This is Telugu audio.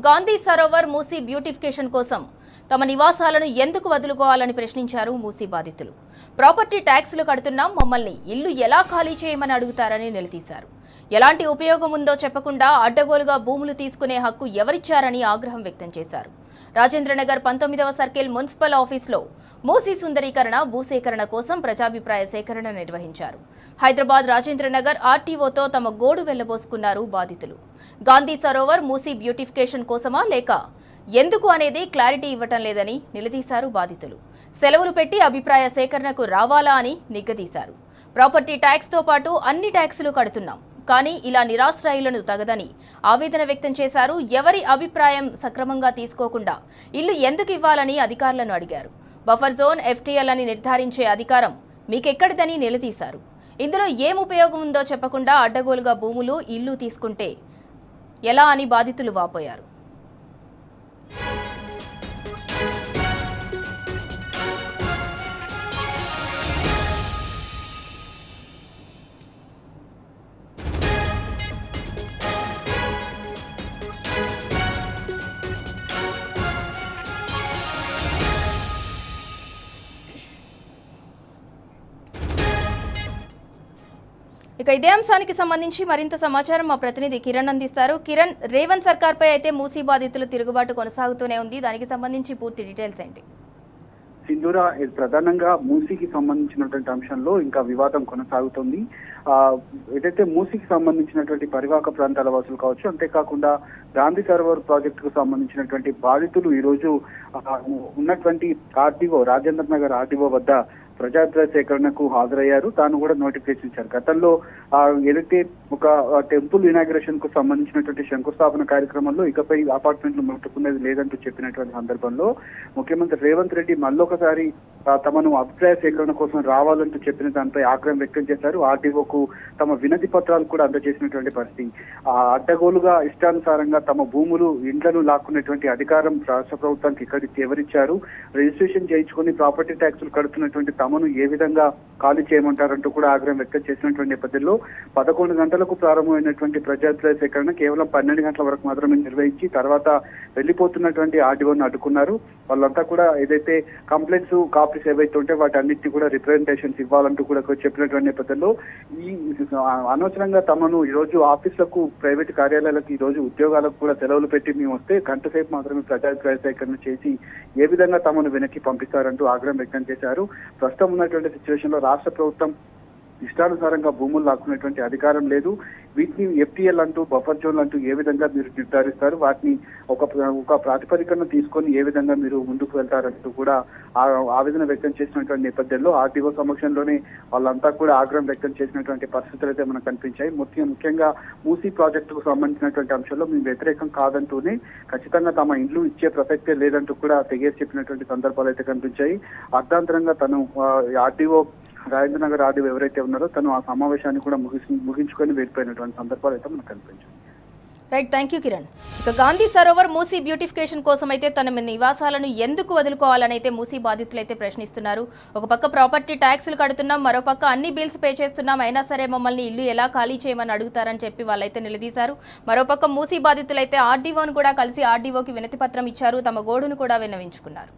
గాంధీ సరోవర్ మూసీ బ్యూటిఫికేషన్ కోసం తమ నివాసాలను ఎందుకు వదులుకోవాలని ప్రశ్నించారు మూసీ బాధితులు. ప్రాపర్టీ ట్యాక్సులు కడుతున్నాం, మమ్మల్ని ఇల్లు ఎలా ఖాళీ చేయమని అడుగుతారని నిలదీశారు. ఎలాంటి ఉపయోగం ఉందో చెప్పకుండా అడ్డగోలుగా భూములు తీసుకునే హక్కు ఎవరిచ్చారని ఆగ్రహం వ్యక్తం చేశారు. రాజేంద్రనగర్ 19వ సర్కిల్ మున్సిపల్ ఆఫీసులో మూసీ సుందరీకరణ, భూసేకరణ కోసం ప్రజాభిప్రాయ సేకరణ నిర్వహించారు. హైదరాబాద్ రాజేంద్రనగర్ ఆర్టీఓతో తమ గోడు వెళ్లబోసుకున్నారు బాధితులు. గాంధీ సరోవర్ మూసీ బ్యూటిఫికేషన్ కోసమా లేక ఎందుకు అనేది క్లారిటీ ఇవ్వటం లేదని నిలదీశారు బాధితులు. సెలవులు పెట్టి అభిప్రాయ సేకరణకు రావాలా అని నిగ్గదీశారు. ప్రాపర్టీ ట్యాక్స్తో పాటు అన్ని ట్యాక్సులు కడుతున్నాం, కానీ ఇలా నిరాశ్రయులను తగదని ఆవేదన వ్యక్తం చేశారు. ఎవరి అభిప్రాయం సక్రమంగా తీసుకోకుండా ఇల్లు ఎందుకు ఇవ్వాలని అధికారులను అడిగారు. బఫర్ జోన్, ఎఫ్టీఎల్ అని నిర్ధారించే అధికారం మీకెక్కడిదని నిలదీశారు. ఇందులో ఏం ఉపయోగం ఉందో చెప్పకుండా అడ్డగోలుగా భూములు, ఇల్లు తీసుకుంటే ఎలా అని బాధితులు వాపోయారు. ఇక ఇదే అంశానికి సంబంధించి మరింత సమాచారం మా ప్రతినిధి కిరణ్ అందిస్తారు. కిరణ్, రేవంత్ సర్కార్పై అయితే మూసీ బాధితుల తిరుగుబాటు కొనసాగుతూనే ఉంది. దానికి సంబంధించి పూర్తి డీటెయిల్స్ ఏంటి? సింధూరా, ప్రధానంగా మూసీకి సంబంధించినటువంటి అంశంలో ఇంకా వివాదం కొనసాగుతుంది. ఏదైతే మూసీకి సంబంధించినటువంటి పరివాహక ప్రాంతాల వాసులు కావచ్చు, అంతేకాకుండా గాంధీ సరోవర్ ప్రాజెక్టుకు సంబంధించినటువంటి బాధితులు ఈ రోజు ఉన్నటువంటి ఆర్టీఓ, రాజేంద్ర నగర్ ఆర్టీఓ వద్ద ప్రజాభిప్రాయ సేకరణకు హాజరయ్యారు. తాను కూడా నోటిఫికేషన్ ఇచ్చారు. గతంలో ఏదైతే ఒక టెంపుల్ ఇనాగ్రేషన్ కు సంబంధించినటువంటి శంకుస్థాపన కార్యక్రమంలో ఇకపై అపార్ట్మెంట్లు ముట్టుకునేది లేదంటూ చెప్పినటువంటి సందర్భంలో ముఖ్యమంత్రి రేవంత్ రెడ్డి మళ్ళొకసారి తమను అభిప్రాయ సేకరణ కోసం రావాలంటూ చెప్పిన దానిపై ఆగ్రహం వ్యక్తం చేశారు. ఆర్టీఓకు తమ వినతి పత్రాలు కూడా అందజేసినటువంటి పరిస్థితి. అడ్డగోలుగా ఇష్టానుసారంగా తమ భూములు, ఇండ్లను లాక్కునేటువంటి అధికారం రాష్ట్ర ప్రభుత్వానికి ఎవరిచ్చారు? రిజిస్ట్రేషన్ చేయించుకుని ప్రాపర్టీ ట్యాక్సులు కడుతున్నటువంటి తమను ఏ విధంగా ఖాళీ చేయమంటారంటూ కూడా ఆగ్రహం వ్యక్తం చేసినటువంటి నేపథ్యంలో 11 గంటలకు ప్రారంభమైనటువంటి ప్రజాభిప్రాయ సేకరణ కేవలం 12 గంటల వరకు మాత్రమే నిర్వహించి తర్వాత వెళ్లిపోతున్నటువంటి ఆర్డీఓను అడ్డుకున్నారు. వాళ్ళంతా కూడా ఏదైతే కంప్లైంట్స్, కాపీస్ ఏవైతే ఉంటే వాటి అన్నిటినీ కూడా రిప్రజెంటేషన్స్ ఇవ్వాలంటూ కూడా చెప్పినటువంటి నేపథ్యంలో ఈ అనవసరంగా తమను ఈ రోజు ఆఫీసులకు, ప్రైవేట్ కార్యాలయాలకు, ఈ రోజు ఉద్యోగాలకు కూడా సెలవులు పెట్టి మేము వస్తే గంట సేపు మాత్రమే ప్రజాభిప్రాయ సేకరణ చేసి ఏ విధంగా తమను వెనక్కి పంపిస్తారంటూ ఆగ్రహం వ్యక్తం చేశారు. ప్రస్తుతం ఉన్నటువంటి సిచ్యువేషన్ లో రాష్ట్ర ప్రభుత్వం ఇష్టానుసారంగా భూములు లాక్కునేటువంటి అధికారం లేదు. వీటిని ఎఫ్టీఎల్ అంటూ, బఫర్ జోన్లు అంటూ ఏ విధంగా మీరు నిర్ధారిస్తారు? వాటిని ఒక ప్రాతిపదికన తీసుకొని ఏ విధంగా మీరు ముందుకు వెళ్తారంటూ కూడా ఆవేదన వ్యక్తం చేసినటువంటి నేపథ్యంలో ఆర్టీఓ సమక్షంలోనే వాళ్ళంతా కూడా ఆగ్రహం వ్యక్తం చేసినటువంటి పరిస్థితులు అయితే మనకు కనిపించాయి. ముఖ్యంగా మూసీ ప్రాజెక్టుకు సంబంధించినటువంటి అంశంలో మేము వ్యతిరేకం కాదంటూనే ఖచ్చితంగా తమ ఇండ్లు ఇచ్చే ప్రసక్తే లేదంటూ కూడా తెగేసి చెప్పినటువంటి సందర్భాలు అయితే కనిపించాయి. అర్ధాంతరంగా తను ఆర్టీఓ, రాజేంద్ర నగర్ ఆర్డీఓ ఎవరైతే ఉన్నారో తను ఆ సమావేశాన్ని కూడా ముగించుకొని వెళ్ళిపోయినటువంటి సందర్భాలు అయితే మనకు కనిపించాయి. Right, thank you Kiran. ఇక గాంధీ సరోవర్ మూసీ బ్యూటిఫికేషన్ కోసం అయితే తన నివాసాలను ఎందుకు వదులుకోవాలని అయితే మూసీ బాధితులు అయితే ప్రశ్నిస్తున్నారు. ఒక పక్క ప్రాపర్టీ ట్యాక్సులు కడుతున్నాం, మరో పక్క అన్ని బిల్స్ పే చేస్తున్నాం, అయినా సరే మమ్మల్ని ఇల్లు ఎలా ఖాళీ చేయమని అడుగుతారని చెప్పి వాళ్ళైతే నిలదీశారు. మరోపక్క మూసీ బాధితులు అయితే ఆర్డీఓను కూడా కలిసి ఆర్డీఓకి వినతి పత్రం ఇచ్చారు. తమ గోడును కూడా విన్నవించుకున్నారు.